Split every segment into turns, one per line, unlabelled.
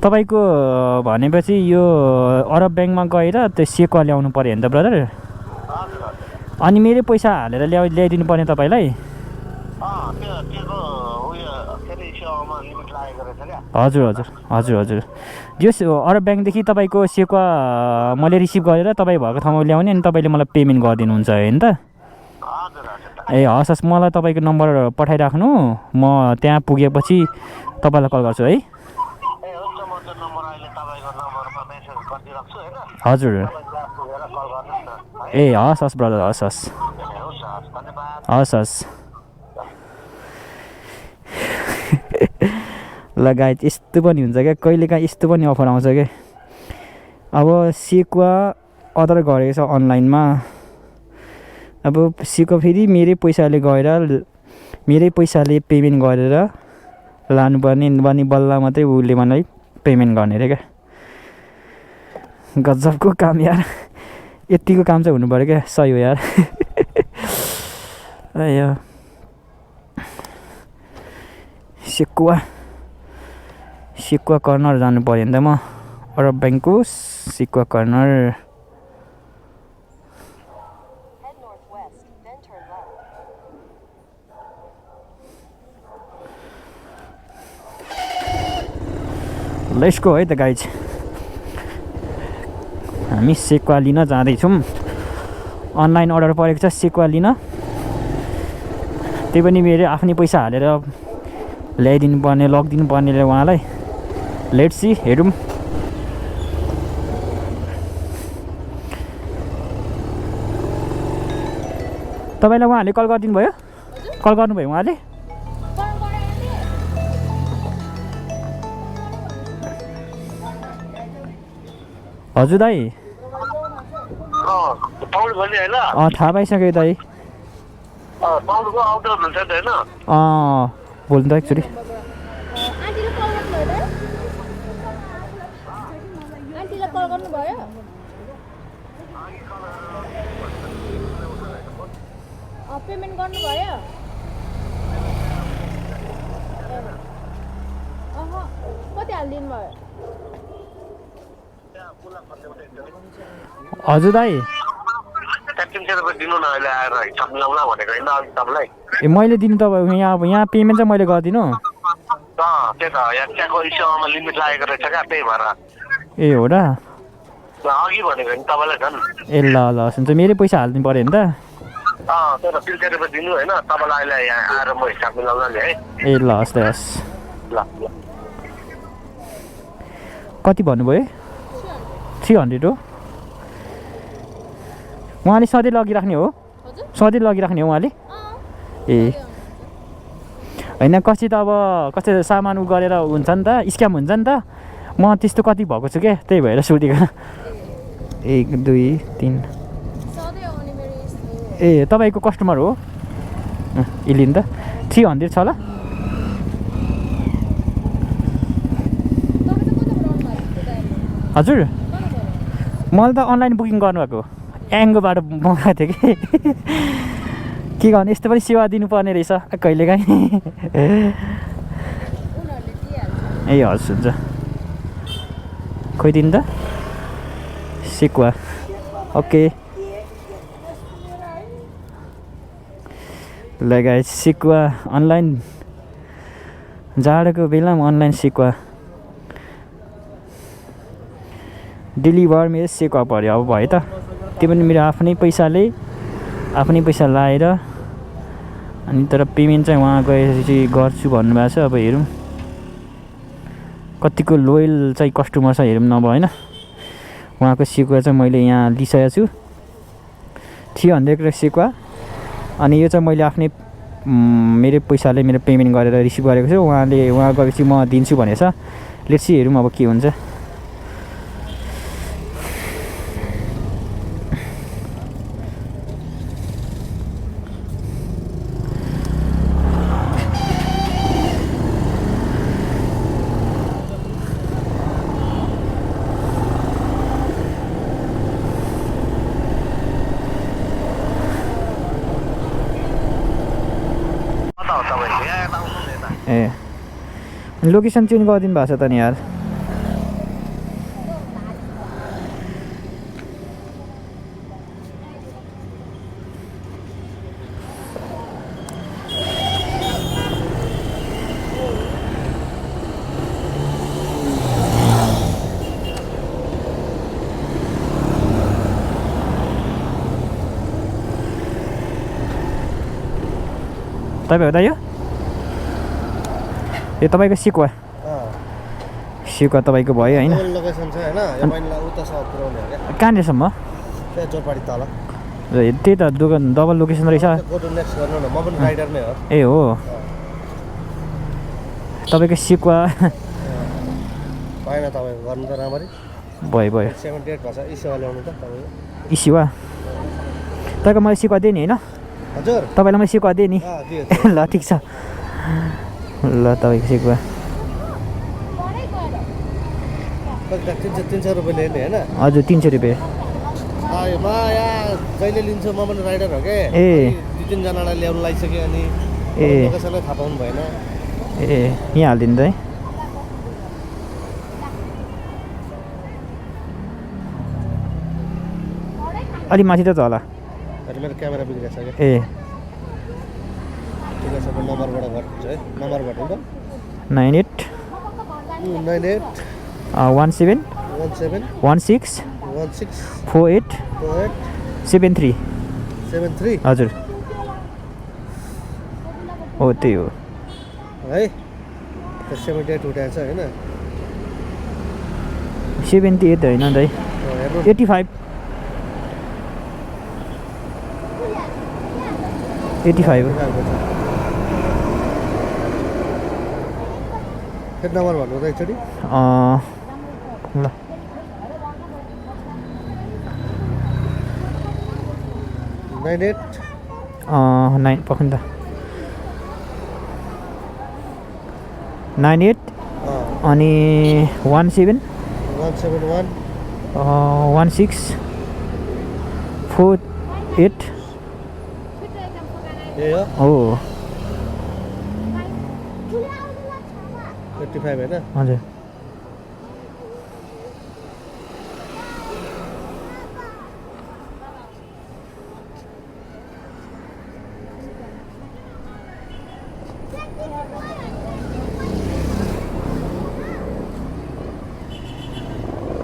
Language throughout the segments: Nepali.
तपाईको भनेपछि यो अरब ब्याङ्कमा गएर त्यो सेकुवा ल्याउनु पर्यो नि त ब्रदर। अनि मेरै पैसा हालेर ल्याइदिनु पर्ने तपाईँलाई। हजुर हजुर हजुर हजुर जस अरब ब्याङ्कदेखि तपाईँको सेकुवा मैले रिसिभ गरेर तपाईँ भएको ठाउँमा ल्याउने अनि तपाईँले मलाई पेमेन्ट गरिदिनुहुन्छ होइन त? ए हस् हस्, मलाई तपाईँको नम्बर पठाइराख्नु, म त्यहाँ पुगेपछि तपाईँलाई कल गर्छु है। हजुर ए हस् हस् ब्रदर, हस् हस् हस् हस्। लगायत यस्तो पनि हुन्छ क्या, कहिलेकाहीँ यस्तो पनि अफर आउँछ क्या। अब सेकुवा अर्डर गरेको छ अनलाइनमा, अब सेकुवा फेरि मेरै पैसाले गएर मेरै पैसाले पेमेन्ट गरेर लानुपर्ने अनि बल्ल मात्रै उसले मलाई पेमेन्ट गर्ने रे क्या। गजबको काम यार, यतिको काम चाहिँ हुनु पऱ्यो क्या। सही हो यार। यो सेकुवा कर्नर जानु पऱ्यो नि त म, अरब ब्याङ्कको सेकुवा कर्नर। लेट्स गो है त गाइज, हामी सेकुवा लिन जाँदैछौँ। अनलाइन अर्डर परेको छ सेकुवा लिन, त्यही पनि मेरो आफ्नै पैसा हालेर ल्याइदिनु पर्ने, लगिदिनु पर्नेले उहाँलाई। लेट्स सी, हेरौँ। तपाईँलाई उहाँले कल गरिदिनु भयो? कल गर्नुभयो उहाँले? हजुर दाइ, थाहा पाइसक्यो दाइ। बोल्नु त एकचोटि।
पेमेन्ट गर्नुभयो? कति हालिदिनु भयो?
हजुर दाइ, ए मैले दिनु तपाईँ यहाँ पेमेन्ट चाहिँ मैले गरिदिनु। ए हो र? ए ल ल हुन्छ, मेरै पैसा हालिदिनु पऱ्यो नि त? ए ल हस् हस्। कति भन्नुभयो? 300 हो? उहाँले सधैँ लगिराख्ने हो? सधैँ लगिराख्ने हो उहाँले? ए होइन, कति त अब कति सामान उ गरेर हुन्छ नि त, स्क्याम हुन्छ नि त। म त्यस्तो कति भएको छु क्या, त्यही भएर सोधेको। 1 2 3। ए तपाईँको कस्टमर हो? इलिन त 300 छ ल। हजुर मैले त अनलाइन बुकिङ गर्नुभएको, एङ्गोबाट मगाएको थिएँ कि। के गर्नु, यस्तो पनि सेवा दिनुपर्ने रहेछ कहिलेकाहीँ। ए हस् हुन्छ, खोइदिनु त सेकुवा। ओके लगाए सेकुवा अनलाइन, जाडोको बेलामा अनलाइन सेकुवा डेलिभर मेरो सेकुवा पऱ्यो। अब भयो त, त्यो पनि मेरो आफ्नै पैसाले, आफ्नै पैसा लाएर। अनि तर पेमेन्ट चाहिँ उहाँ गएपछि गर्छु भन्नुभएको छ। अब हेरौँ कतिको लोयल चाहिँ कस्टमर छ, हेरौँ नभए होइन। उहाँको सेकुवा चाहिँ मैले यहाँ लिइसकेको छु, 300 सेकुवा। अनि यो चाहिँ मैले आफ्नै मेरै पैसाले मेरो पेमेन्ट गरेर रिसिभ गरेको छु। उहाँ गएपछि म दिन्छु भनेछ। लेट्स सी, हेरौँ अब के हुन्छ। ए लोकेसन चेन्ज गरिदिनु भएको छ त नि यार। तपाईँ हो त यो तपाईँको सिकुवा सिकुवा तपाईँको भयो होइन
लोकेसन छ हैन यो बहिनीलाई उतासम्म पुर्याउने हो क्या
कहाँनिरसम्म
त्यहाँ जोरपाडी तल
त्यही त दोकान डबल लोकेसन रहेछ
गोटु नेक्स्ट गर्नु न म पनि राइडर नै हो
ए हो तपाईँको सिकुवा
भएन तपाईँको गर्नु त राम्ररी
भयो भयो
78 भएको छ इसेवा ल्याउनु त तपाईँको
इसिवा तपाईँको मैले सिकुवा दिएँ नि होइन
हजुर
तपाईँलाई मैले सिकुवा दिएँ नि
दियो
ल ठिक छ ल तपाईँको सिकुवा
तिन सय रुपियाँ लिने होइन
हजुर 300 रुपियाँ
म यहाँ जहिले लिन्छु म पनि राइडर हो के
ए
2-3जनालाई ल्याउनु लागिसक्यो अनि
ए
लोकेसनै थाहा पाउनु भएन
ए यहाँ हालिदिनु त है अलि माथि त होला
अनि मेरो क्यामेरा बिग्रेछ क्या
ए
ठिकै छ नम्बरबाट गर्छु है नम्बरबाट हो
98
98
17
17
16
16
48
48
73
73
हजुर हो त्यही हो
है 78 उठाएछ होइन
78 होइन दाइ
हेर्नु
85 85 हो
फेरि नम्बर भन्नु त एकचोटि
ल
98
9 पख नि त 98 अनि 17
171
16 48
यही हो
हो
85 होइन
हजुर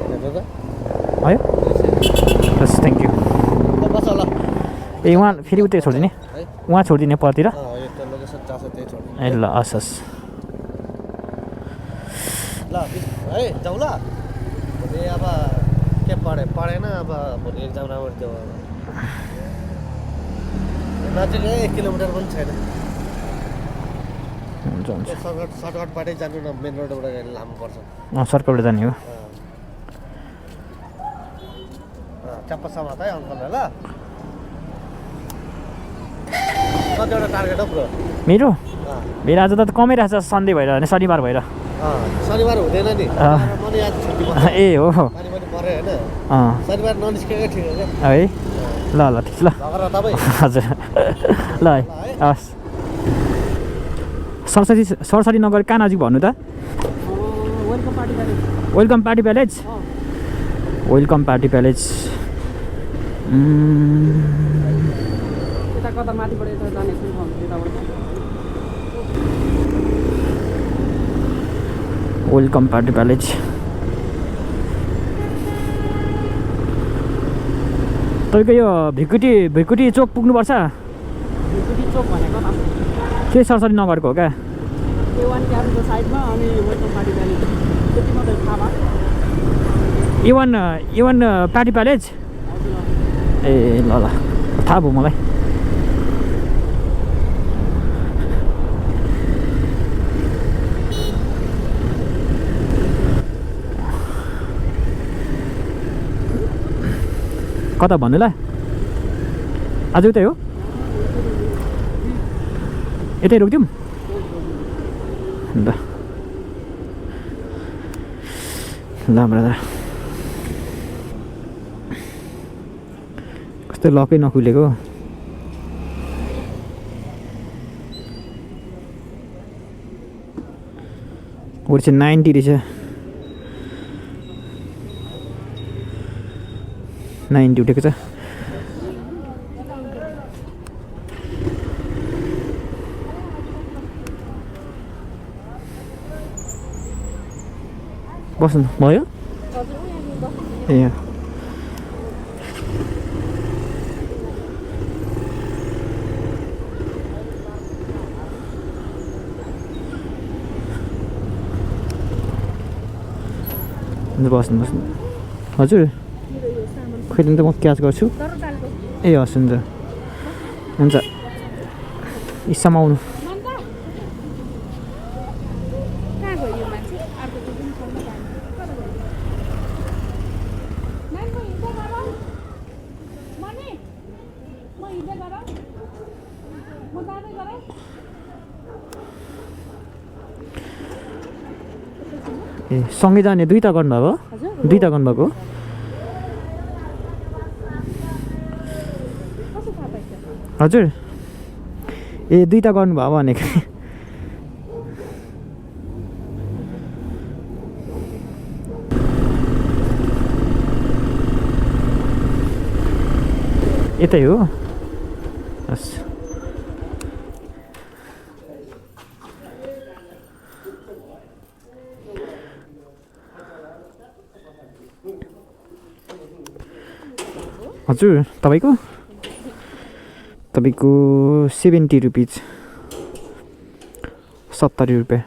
हेर्नु त
आयो बस थ्याङ्क यू
बस ल
ए उहाँ फेरि उतै छोडिदिने
है
उहाँ छोडिदिने परतिर
यो त लोकेसन चाह त्यही छोड्नु
ए ल हस् हस्
ल है जाउँ ल भोलि अब के पढेन अब भोलि एक्जाम राम्रो त्यो नजिक 1 किलोमिटर पनि छैन
हुन्छ हुन्छ
सर्टकट बाटै जानु न मेन रोडबाट गएर लामो पर्छ
सर्कलबाट जाने हो
च्याप्पा समात है अङ्कललाई ल कतिवटा टार्गेट हो ब्रो
मेरो मेरो आज त कमै रहेछ सन्डे भएर होइन शनिबार भएर
शनिबार हुँदैन नि म नि आज छुट्टी पर्छ
ए हो
पानी पनि पऱ्यो होइन शनिबार ननिस्केकै ठिक हो क्या
है ल ल ठिक ल
भगर तपाईँ
हजुर ल है हस् सरसरी नगर कहाँ नजिक भन्नु त वेलकम पार्टी प्यालेज वेलकम पार्टी प्यालेज
कता माथिबाट यता जाने
वेलकम पार्टी प्यालेज तपाईँको यो भिकुटी चोक पुग्नुपर्छ
चोक भनेको
के सरसरी नगरको हो क्या
A1 क्याबको साइडमा अनि वेलकम पार्टी प्यालेज त्यति मात्रै थाहा भयो
इवन पार्टी प्यालेज ए ल ल थाहा भयो मलाई कता भन्नु ल आज उतै हो यतै रोकिदिउँ ल ल ब्रदर कस्तो लकै नखुलेको ऊ चाहिँ 90 रहेछ 90 उठेको छ बस्नु भयो ए बस्नु बस्नु हजुर खैले त म क्याच गर्छु ए हस् हुन्छ हुन्छ इसामा आउनु ए सँगै जाने दुईवटा गर्नुभएको दुईवटा गर्नुभएको हजुर ए दुईवटा गर्नुभयो भनेको यतै हो हस् हजुर तपाईँको 70 रुपिज 70 रुपियाँ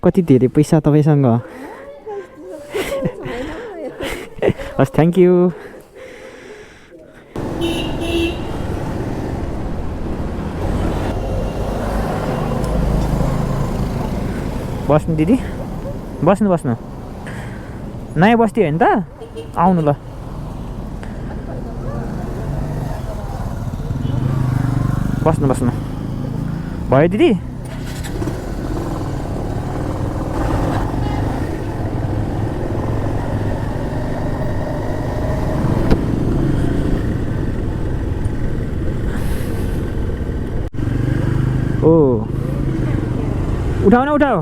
कति धेरै पैसा तपाईँसँग हस् थ्याङ्क यू बस्नु दिदी बस्नु बस्नु नयाँ बस्ती होइन त आउनु ल बस्नु बस्नु भयो दिदी ओ उठाऊ न उठाऊ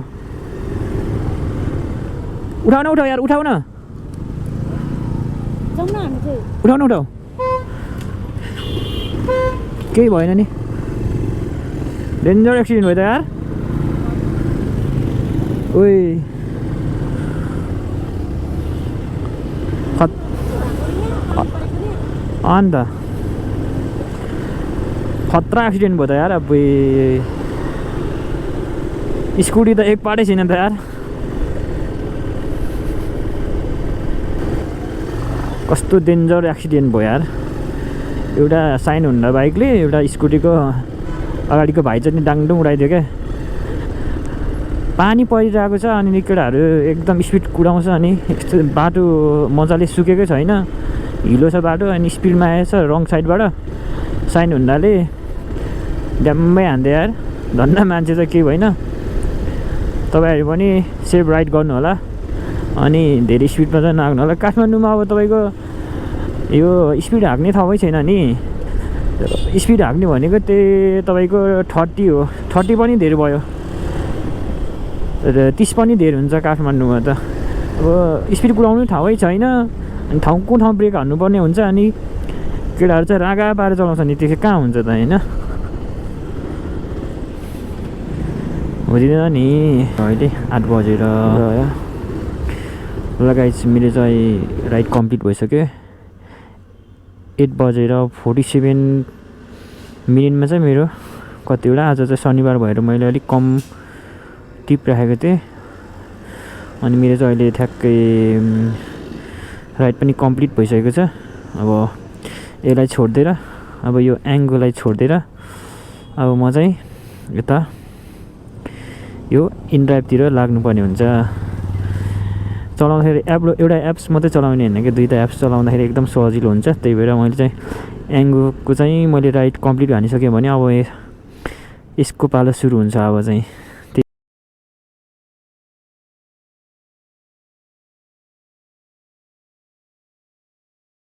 उठाउ न उठाउ यार उठाउ न उठाउ न उठाउ केही भएन नि डेन्जर एक्सिडेन्ट भयो त यार ओइ अन्त खतरा एक्सिडेन्ट भयो त यार अब स्कुटी त एक पाटै छैन त यार कस्तो डेन्जर एक्सिडेन्ट भयो यार एउटा साइन हुन्डा बाइकले एउटा स्कुटीको अगाडिको भाइ चाहिँ डाङडुङ उडाइदियो क्या पानी परिरहेको छ अनि केटाहरू एकदम स्पिड कुदाउँछ अनि यस्तो बाटो मजाले सुकेकै छैन हिलो छ बाटो अनि स्पिडमा आएछ रङ साइडबाट साइन हुन्डाले ड्याम्मै हान्दै यार धन्न मान्छे चाहिँ केही भएन तपाईँहरू पनि सेफ राइड गर्नु होला अनि धेरै स्पिडमा चाहिँ नहाग्नु होला काठमाडौँमा अब तपाईँको यो स्पिड हाँक्ने ठाउँै छैन नि स्पिड हाँक्ने भनेको त्यही तपाईँको 30 हो 30 पनि धेरै भयो र 30 पनि धेरै हुन्छ काठमाडौँमा त अब स्पिड कुदाउनु ठाउँै छैन अनि ठाउँको ठाउँ ब्रेक हान्नुपर्ने हुन्छ अनि केटाहरू चाहिँ रागा पारेर चलाउँछ नि त्यो कहाँ हुन्छ त होइन हुँदैन नि अहिले 8 बजेर लगाइस मेरो चाहिँ राइड कम्प्लिट भइसक्यो 8 बजेर 47 मिनटमा चाहिँ मेरो कतिवटा आज चाहिँ शनिबार भएर मैले अलिक कम टिप राखेको थिएँ अनि मेरो चाहिँ अहिले ठ्याक्कै राइड पनि कम्प्लिट भइसकेको छ अब यसलाई छोडिदिएर अब यो एङ्गोलाई छोडिदिएर अब म चाहिँ यता यो इनड्राइभतिर लाग्नुपर्ने हुन्छ चलाउँदाखेरि एउटा एप्स मात्रै चलाउने होइन कि दुईवटा एप्स चलाउँदाखेरि एकदम सजिलो हुन्छ त्यही भएर मैले चाहिँ एङ्गोको चाहिँ मैले राइड कम्प्लिट हानिसकेँ भने अब यसको पालो सुरु हुन्छ अब चाहिँ